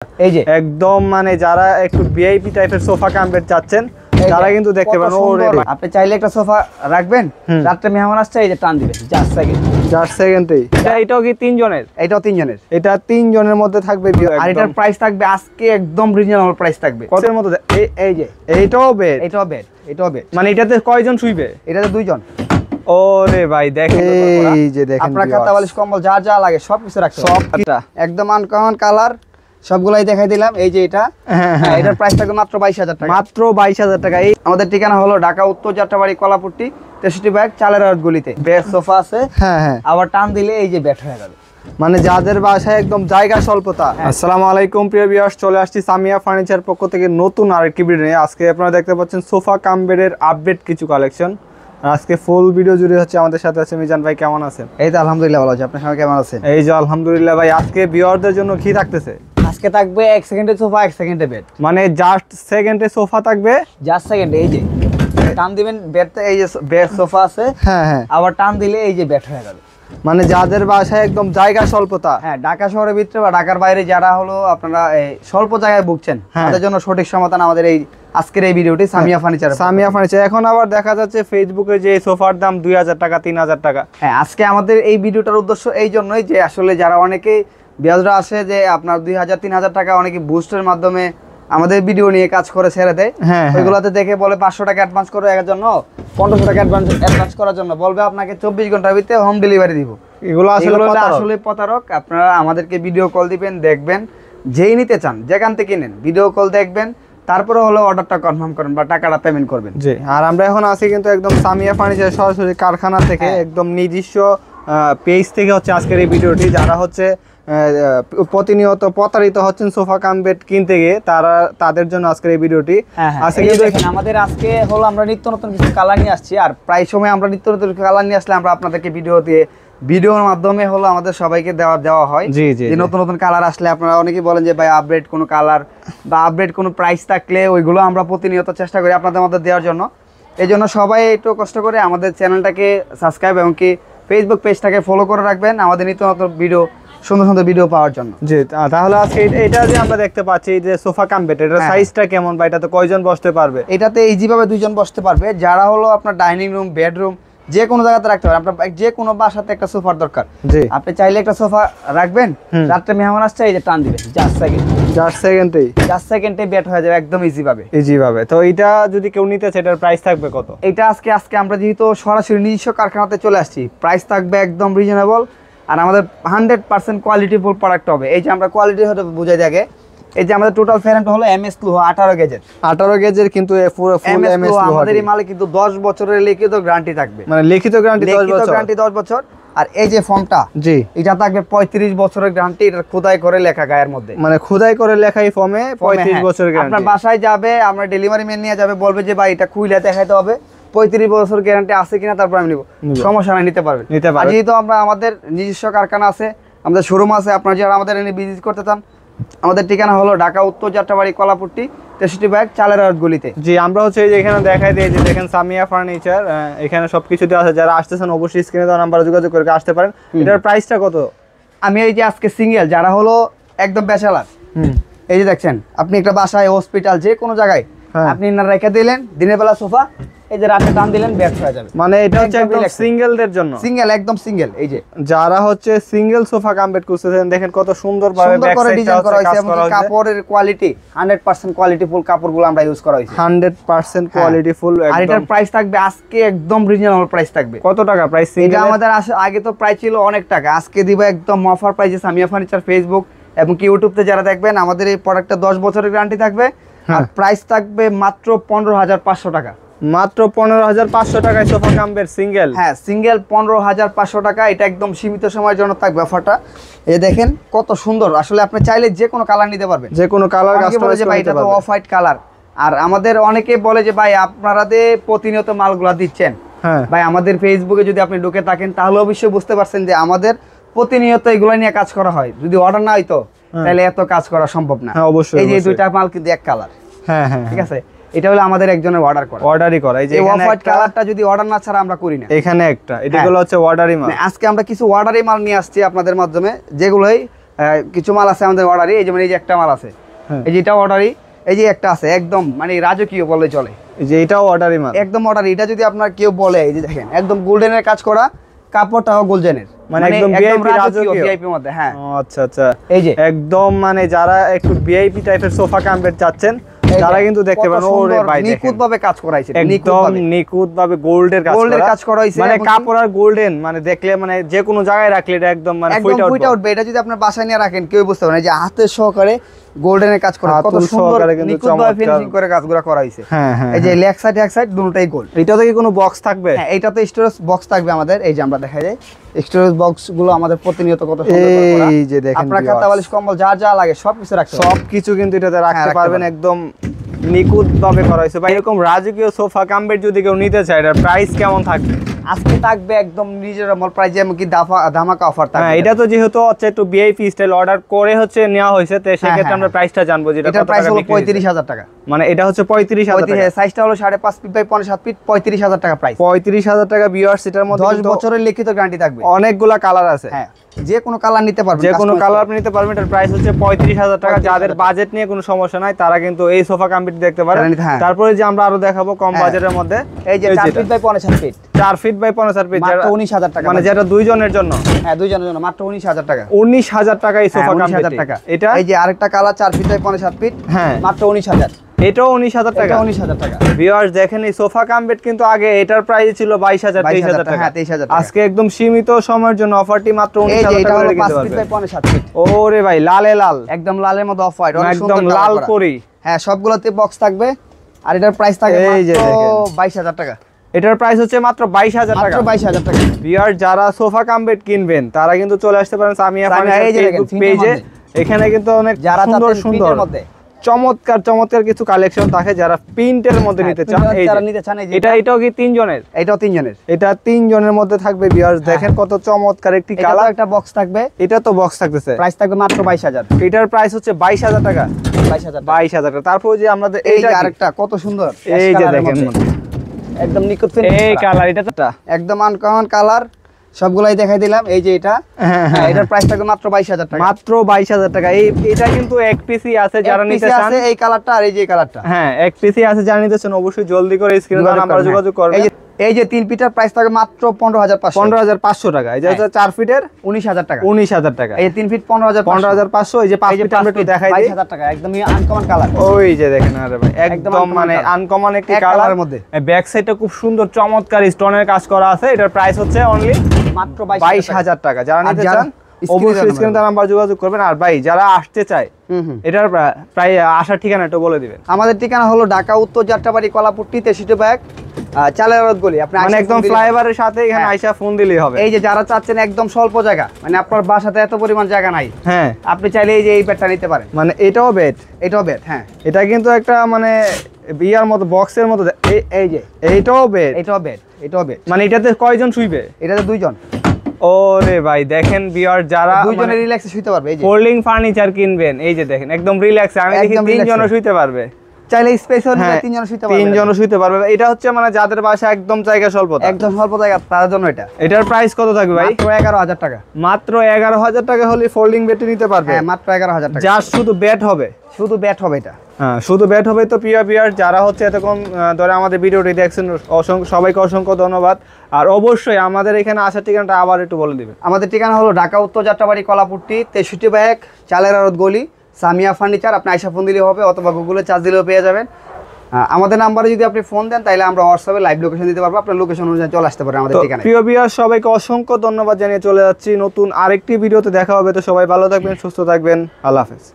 এই যে একদম মানে যারা একটু ভিআইপি টাইপের সোফা কাম বেড চাচ্ছেন তারা কিন্তু দেখতে পারেন। আপনি চাইলে একটা সোফা রাখবেন, রাত্রে মেহমান আসছে, এই যে টান দিবেন জাস্ট সেকেন্ড, জাস্ট সেকেন্ডেই। এটাও কি তিনজনের? এটাও তিনজনের। এটা তিনজনের মধ্যে থাকবে। আর এটার প্রাইস থাকবে আজকে একদম রিজনেবল প্রাইস থাকবে। কতের মধ্যে? এই যে এইটাও বেড, এটাও বেড, এটাও বেড। মানে এটাতে কয়জন শুইবে? এটাতে দুইজন। ওরে ভাই দেখেন, এই যে দেখেন আপনার খাতা বালিশ কম্বল যা যা লাগে সবকিছু রাখতে সব একদম আনকমন কালার সবগুলাই দেখাই দিলাম। এই যে এটা, হ্যাঁ এটার প্রাইস থাকবে মাত্র 22,000 টাকা। মাত্র 22,000 টাকা। এই আমাদের ঠিকানা হলো ঢাকা উত্তর যাত্রাবাড়ি কলাপট্টি 63 ব্যাগ চালের আড়ত গলিতে। বেড সোফা আছে, হ্যাঁ হ্যাঁ, আবার টান দিলে এই যে বেড হয়ে যাবে। মানে যাদের বাসায় একদম জায়গা স্বল্পতা। আসসালামু আলাইকুম প্রিয় ভিউয়ার্স, চলে আসছি সামিয়া ফার্নিচার পক্ষ থেকে নতুন আরেকটি ভিডিও নিয়ে। আজকে আপনারা দেখতে পাচ্ছেন সোফা কাম বেডের আপডেট কিছু কালেকশন। আজকে ফুল ভিডিও জুড়ে হচ্ছে আমাদের সাথে আছে মিজান ভাই। কেমন আছেন? এই তো আলহামদুলিল্লাহ ভালো আছি, আপনার সবাই কেমন আছেন? এই যে আলহামদুলিল্লাহ ভাই। আজকে ভিউয়ারদের জন্য কি থাকতেছে? আজকে থাকবে 1 সেকেন্ডের সোফা 1 সেকেন্ডে বেড, মানে জাস্ট সেকেন্ডে সোফা থাকবে, জাস্ট সেকেন্ডে। এই যে টান দিবেন বেডতে, এই যে বেড সোফা আছে, হ্যাঁ হ্যাঁ, আবার টান দিলে এই যে বেড হয়ে যাবে। মানে যাদের বাসায় একদম জায়গা স্বল্পতা, হ্যাঁ ঢাকা শহরের ভিতরে বা ঢাকার বাইরে যারা হলো আপনারা স্বল্প জায়গায় ভুগছেন তাদের জন্য সঠিক সমাধান আমাদের এই আজকের এই ভিডিওটি সামিয়া ফার্নিচার। সামিয়া ফার্নিচার। এখন আবার দেখা যাচ্ছে ফেসবুকে যে সোফার দাম 2,000 টাকা 3,000 টাকা। হ্যাঁ আজকে আমাদের এই ভিডিওটার উদ্দেশ্য এই জন্যই যে আসলে যারা অনেকেই বিয়াজরা আসে যে আপনার 2,000-3,000 টাকা অনেকে বুস্টের মাধ্যমে আমাদের ভিডিও নিয়ে কাজ করে ছেড়ে দেয়। ওইগুলোতে দেখে বলে 500 টাকা অ্যাডভান্স করে এর জন্য, 1500 টাকা অ্যাডভান্স করার জন্য বলবে আপনাকে 24 ঘন্টার ভিতরে হোম ডেলিভারি দিব। এগুলো আসলে প্রতারক। আপনারা আমাদেরকে ভিডিও কল দিবেন, দেখবেন, যেই নিতে চান যেখান থেকে নেন ভিডিও কল দেখবেন, তারপরে হলো অর্ডারটা কনফার্ম করেন বা টাকাটা পেমেন্ট করবেন। জি, আর আমরা এখন আছি কিন্তু একদম সামিয়া ফার্নিচার সরাসরি কারখানা থেকে, একদম নিজস্ব পেজ থেকে হচ্ছে আজকের এই ভিডিওটি। যারা হচ্ছে প্রতিনিয়ত প্রতারিত হচ্ছেন সোফা কাম বেড কিনতে গিয়ে, তাদের জন্য আজকের এই ভিডিওটি। আজকে দেখেন আমাদের আজকে হলো আমরা নিত্য নতুন কিছু কালার নিয়ে আসছি, আর প্রায় সময় আমরা নিত্য নতুন কালার নিয়ে আসলে আমরা আপনাদেরকে ভিডিওর মাধ্যমে হলো আমাদের সবাইকে দেওয়া হয়। জি জি, যে নতুন নতুন কালার আসলে আপনারা অনেকেই বলেন যে ভাই আপডেট কোনো কালার বা আপডেট কোনো প্রাইস থাকলে ওইগুলো আমরা প্রতিনিয়ত চেষ্টা করি আপনাদের মধ্যে দেওয়ার জন্য। এই জন্য সবাই একটু কষ্ট করে আমাদের চ্যানেলটাকে সাবস্ক্রাইব এবং কি ফেসবুক পেজটাকে ফলো করে রাখবেন আমাদের নিত্য নতুন ভিডিও, সুন্দর সুন্দর ভিডিও পাওয়ার জন্য। জি, তাহলে আজকে এটা যে আমরা দেখতে পাচ্ছি যে সোফা কাম বেড, এটার সাইজটা কেমন বা এটাতে কয়জন বসতে পারবে? এটাতে ইজি ভাবে 2 জন বসতে পারবে। যারা হলো আপনার ডাইনিং রুম, বেডরুম যে কোনো জায়গাতে রাখতে পারেন। আপনার যে কোনো বাসাতে একটা সোফার দরকার, জি আপনি চাইলে একটা সোফা রাখবেন, রাত্রে মেহমান আসছে, এই যে টান দিবেন জাস্ট সেকেন্ডে বেড হয়ে যাবে একদম ইজি ভাবে। তো এটা যদি কেউ নিতে চায় এটার প্রাইস থাকবে কত? এটা আজকে আমরা যেহেতু সরাসরি নিজস্ব কারখানাতে চলে আসছি, প্রাইস থাকবে একদম রিজনেবল। আর আমাদের 100% কোয়ালিটিফুল প্রোডাক্ট হবে। এই যে আমরা কোয়ালিটি হতে বুঝাই দেখে, এই যে আমাদের টোটাল ফ্রেম হলো এমএস লোহা 18 গেজের, কিন্তু পুরো ফুল এমএস লোহা। আমাদের এই মালে কিন্তু 10 বছরের লিখিত গ্যারান্টি থাকবে, মানে লিখিত গ্যারান্টি 10 বছর। আর এই যে ফর্মটা, জি এটা থাকবে 35 বছরের গ্যারান্টি। এটা খোদাই করে লেখা গায়ের মধ্যে, মানে খোদাই করে লেখা এই ফর্মে 35 বছরের গ্যারান্টি। আপনার বাসায় যাবে, আমরা ডেলিভারি ম্যান নিয়ে যাবে, বলবে যে ভাই এটা খুইলা দেখাইতে হবে, 35 বছর গ্যারান্টি আছে কিনা, তারপর আমি নিব, সমস্যা নাই, নিতে পারবেন। আর যেহেতু আমাদের নিজস্ব কারখানা আছে, আমাদের শোরুম আছে, আপনারা যারা আমাদের এনে বিজনেস করতে চান, আমাদের ঠিকানা হলো ঢাকা উত্তর যাত্রাবাড়ি কলাপট্টি 63 ব্যাগ চালের আড়ত গলিতে। জি, আমরা হচ্ছে এই যে এখানে দেখাই দিই যে দেখেন সামিয়া ফার্নিচার, এখানে সবকিছু দেওয়া আছে। যারা আসতেছেন অবশ্যই স্ক্রিনে দেওয়া নাম্বারে যোগাযোগ করে আসতে পারেন। এটার প্রাইসটা কত? আমি এই যে আজকে সিঙ্গেল যারা হলো একদম ব্যাচেলার, এই যে দেখছেন আপনি একটা বাসায়, হসপিটাল, যে কোনো জায়গায় আপনি না রেখে দিলেন, দিনের বেলা সোফা, এই যে রাতে টান দিলেন, বেড হয়ে যাবে। মানে এটা হচ্ছে একদম সিঙ্গেলদের জন্য, একদম সিঙ্গেল। এই যে যারা হচ্ছে সিঙ্গেল সোফা কাম বেড করতেছেন, দেখেন কত সুন্দর ভাবে ব্যাক সাইডটা করা হয়েছে, এবং কাপড়ের কোয়ালিটি 100% কোয়ালিটিফুল কাপড়গুলো আমরা ইউজ করা হয়েছে, 100% কোয়ালিটিফুল। আর এটার প্রাইস থাকবে আজকে একদম রিজনেবল প্রাইস থাকবে। কত টাকা প্রাইস? এটা আমাদের আগে তো প্রাইস ছিল অনেক টাকা, আজকে দিব একদম অফার প্রাইসে। সামিয়া ফার্নিচার ফেসবুক এবং কি ইউটিউবতে যারা দেখবেন, আমাদের এই প্রোডাক্টটা 10 বছরের গ্যারান্টি থাকবে, আর প্রাইস থাকবে মাত্র 15,500 টাকা। মাত্র 15,500 টাকায় সোফা কাম বেড সিঙ্গেল। হ্যাঁ, সিঙ্গেল 15,500 টাকা। এটা একদম সীমিত সময়ের জন্য থাকবে অফারটা। এই দেখেন কত সুন্দর, আসলে আপনি চাইলে যে কোনো কালার নিতে পারবেন, যে কোনো কালার কাস্টমাইজ করতে পারবেন। এটা তো অফ হোয়াইট কালার। আর আমাদের অনেকে বলে যে ভাই আপনারা প্রতিনিয়ত মালগুলা দিচ্ছেন, ভাই আমাদের ফেসবুকে যদি আপনি ঢুকে থাকেন তাহলে অবশ্যই বুঝতে পারছেন যে আমাদের প্রতিনিয়ত এগুলা নিয়ে কাজ করা হয়। যদি অর্ডার না হইতো তাহলে এত কাজ করা সম্ভব না। এই যে দুইটা মাল কিন্তু এক কালার, ঠিক আছে। এটা হলো আমাদের একজনের অর্ডারই করা। এই যে অফ হোয়াইট কালারটা যদি অর্ডার না ছাড়া আমরা করি না। এখানে একটা এটা হলো হচ্ছে অর্ডারই মাল। আজকে আমরা কিছু অর্ডারই মাল নিয়ে আসছি আপনাদের মাধ্যমে, যেগুলোই কিছু মাল আছে আমাদের অর্ডারই, এই যেমন এই যে একটা মাল আছে, এই যে এটা অর্ডারই, এই যে একটা আছে একদম মানে রাজকীয় বলে চলে, এই যে এটাও অর্ডারই মাল, একদম অর্ডার। এটা যদি আপনার কেউ বলে, এই যে দেখেন একদম গোল্ডেনের কাজ করা, কাপড়টাও গোল্ডেনের, মানে একদম ভিআইপি রাজকীয় ভিআইপির মধ্যে। হ্যাঁ আচ্ছা আচ্ছা, এই যে একদম মানে যারা একটু ভিআইপি টাইপের সোফা কাম বেড চাচ্ছেন তারা কিন্তু দেখতে পারেন। ওরে ভাই দেখেন নিখুঁত ভাবে কাজ করা হয়েছে, একদম নিখুঁত ভাবে গোল্ডের কাজ করা হয়েছে, মানে কাপড় আর গোল্ডেন, মানে দেখলে মানে যে কোনো জায়গায় রাখলে এটা একদম মানে ফুইটা উঠবে। এটা যদি আপনার বাসায় নিয়ে রাখেন কেউ বুঝতে পারবে না, যে হাতের সহকারে গোল্ডেনের কাজ করা, কত সুন্দর নিখুঁত ভাবে ফিনিশিং করে কাজগুলো করা হয়েছে। এই যে লেগ সাইড এক সাইড দুটোই গোল্ড। এটাতে কি কোনো বক্স থাকবে? হ্যাঁ, এটাতে স্টোরেজ বক্স থাকবে আমাদের। এই যে আমরা দেখা যায় স্টোরেজ বক্স গুলো আমাদের প্রতিনিয়ত কত সুন্দর করে করা। এই যে দেখেন আপনার খাতা বালিশ কম্বল যা যা লাগে সবকিছু রাখতে পারবেন, সবকিছু কিন্তু এটাতে রাখতে পারবেন, একদম নিখুঁত ভাবে করা হয়েছে। ভাই এরকম রাজকীয় সোফা কাম বেড যদি কেউ নিতে চায় এটার প্রাইস কেমন থাকবে? আজকে থাকবে একদম নিজের আমল প্রাইস, যেমন কি ধামাকা অফার থাকবে। হ্যাঁ, এটা তো যেহেতু হচ্ছে একটু ভিআইপি স্টাইল অর্ডার করে হচ্ছে নেওয়া হয়েছে, তো সেই ক্ষেত্রে আমরা প্রাইসটা জানবো, যেটা এটার প্রাইস হলো 35000 টাকা। মানে এটা হচ্ছে 35000 টাকা, সাইজটা হলো 5.5 ফিট বাই 5.7 ফিট, 35000 টাকা প্রাইস। 35000 টাকা ভিউয়ার্স। এটার মধ্যে 10 বছরের লিখিত গ্যারান্টি থাকবে, অনেকগুলা কালার আছে। হ্যাঁ, যে কোনো কালার নিতে পারবেন, যে কোনো কালার আপনি নিতে পারবেন। এটার প্রাইস হচ্ছে 35000 টাকা। যাদের বাজেট নিয়ে কোনো সমস্যা নাই তারা কিন্তু এই সোফা কাম্পিটি দেখতে পারেন। তারপরে যে আমরা আরো দেখাবো কম বাজেটের মধ্যে, এই যে 4 feet by 5.7 feet, 4 feet by 5.7 feet, মাত্র 19000 টাকা, মানে যেটা দুইজনের জন্য। হ্যাঁ, দুইজনের জন্য মাত্র 19000 টাকা। 19000 টাকা এই সোফা কাম্পিটি। 19000 টাকা। এটা এই যে আরেকটা কালার 4 ফিট বাই 5.7 ফিট, হ্যাঁ, মাত্র 19000। এটাও 19000 টাকা। 19000 টাকা। ভিউয়ার্স দেখেন এই সোফা কাম বেড কিন্তু আগে এটার প্রাইস ছিল 22000 23000 টাকা। হ্যাঁ, 23000 টাকা। আজকে একদম সীমিত সময়ের জন্য অফারটি মাত্র 19000 টাকা করে কিনতে 5 ফিট বাই 5.7 ফিট। ওরে ভাই লালে লাল, একদম লালের মধ্যে অফ হোয়াইট, অনেক একদম সুন্দর লাল পরি। হ্যাঁ, সবগুলোতে বক্স থাকবে, আর এটার প্রাইস থাকবে মাত্র 22000 টাকা। এটার প্রাইস হচ্ছে মাত্র 22000 টাকা। মাত্র 22000 টাকা। ভিউয়ার যারা সোফা কাম বেড কিনবেন তারা কিন্তু চলে আসতে পারেন সামিয়া ফার্নিচার পেজে। এখানে কিন্তু অনেক যারা সুন্দর সুন্দর চমৎকার চমৎকার কিছু কালেকশন থাকে, যারা প্রিন্টের মধ্যে নিতে চান এটাও কি 3 জনের? এটাও 3 জনের। এটা 3 জনের মধ্যে থাকবে। ভিউয়ার্স দেখেন কত চমৎকার একটি কালার। একটা বক্স থাকবে, এটা তো বক্স থাকতেছে, প্রাইস থাকবে মাত্র 22000। এটার প্রাইস হচ্ছে 22000 টাকা। 22000 টাকা। তারপর যে আমাদের এই যে আরেকটা কত সুন্দর, এই যে দেখেন একদম নিখুঁত ফিনিশ, এই কালার, এটা তো একদম আনকমন কালার, সবগুলাই দেখাই দিলাম। এই যে এটা, হ্যাঁ, এটার প্রাইস থাকবে মাত্র 22000 টাকা। মাত্র 22000 টাকা। এটা কিন্তু এক পিসি আছে, যারা নিতে চান এই কালারটা আর এই যে কালারটা, হ্যাঁ এক পিসি আছে, যারা নিতে চান অবশ্যই জলদি করে স্ক্রিনে দেওয়া নাম্বারে যোগাযোগ করবেন। এই যে 3 ফিটের প্রাইস থাকবে মাত্র 15500 টাকা। এই যে 4 ফিটের 19000 টাকা। 19000 টাকা। এই 3 ফিট 15500। এই যে 5 ফিট আমরা একটু দেখাই দিই, 22000 টাকা। একদমই আনকমন কালার। ওই যে দেখেন, আরে ভাই একদম মানে আনকমন একটি কালারের মধ্যে। ব্যাক সাইডটা খুব সুন্দর চমৎকার স্টোনের কাজ করা আছে। এটার প্রাইস হচ্ছে অনলি মাত্র 22000 টাকা। যারা নিতে চান অবশ্যই স্ক্রিনে দেওয়া নাম্বার যোগাযোগ করবেন। আর ভাই যারা আসতে চায় এটার প্রায় আসার ঠিকানা একটু বলে দিবেন। আমাদের ঠিকানা হলো ঢাকা উত্তর যাত্রাবাড়ি কলাপুট্টি 63 ব্যাগ চালের রোড গলি। আপনি মানে একদম ফ্লাইওভারের সাথে এখানে আইসা ফোন দিলেই হবে। এই যে যারা চাচ্ছেন একদম স্বল্প জায়গা, মানে আপনার বাসাতে এত পরিমাণ জায়গা নাই, হ্যাঁ, আপনি চাইলে এই যে এই বেডটা নিতে পারেন। মানে এটাও বেড, এটাও বেড। হ্যাঁ, এটা কিন্তু একটা মানে বিয়ার মতো বক্সের মতো। এই যে এইটাও বেড, এটাও বেড, এটাও বেড। মানে এটাতে কয়জন শুইবে? এটাতে 2 জন। ওরে ভাই দেখেন ভিউয়ার, যারা 2 জনে রিল্যাক্সে শুতে পারবে। এই যে ফোল্ডিং ফার্নিচার কিনবেন, এই যে দেখেন একদম রিল্যাক্সে। আমি দেখি 3 জনও শুতে পারবে, চাইলে স্পেস হলে 3 জন শুতে পারবে। 3 জনও শুতে পারবে। এটা হচ্ছে মানে যাদের বাসা একদম জায়গা স্বল্পতা, একদম স্বল্প জায়গা, তার জন্য এটা। এটার প্রাইস কত থাকবে ভাই? মাত্র 11000 টাকা। মাত্র 11000 টাকা হলে ফোল্ডিং বেড নিতে পারবে। হ্যাঁ, মাত্র 11000 টাকা। জাস্ট শুধু বেড হবে, শুধু বেড হবে এটা। হ্যাঁ, শুধু বেড হবে। তো প্রিয় ভিউয়ার যারা হচ্ছে এতক্ষণ ধরে আমাদের ভিডিওটি দেখছেন সবাইকে অসংখ্য ধন্যবাদ। আর অবশ্যই আমাদের এখানে আসার ঠিকানাটা আবার একটু বলে দিবেন। আমাদের ঠিকানা হলো ঢাকা উত্তর যাত্রাবাড়ি কলাপুট্টি 63 ব্যাগ চালের রোড গলি, সামিয়া ফার্নিচার। আপনি আইসা ফোন দিলেও হবে, অথবা গুগলে চার্জ দিলেও পেয়ে যাবেন। আমাদের নাম্বারে যদি আপনি ফোন দেন তাহলে আমরা হোয়াটসঅ্যাপে লাইভ লোকেশন দিতে পারবো, আপনার লোকেশন অনুযায়ী চলে আসতে পারেন আমাদের ঠিকানায়। প্রিয় ভিউয়ার সবাইকে অসংখ্য ধন্যবাদ জানিয়ে চলে যাচ্ছি নতুন আরেকটি ভিডিওতে। দেখা হবে। তো সবাই ভালো থাকবেন, সুস্থ থাকবেন। আল্লাহ হাফেজ।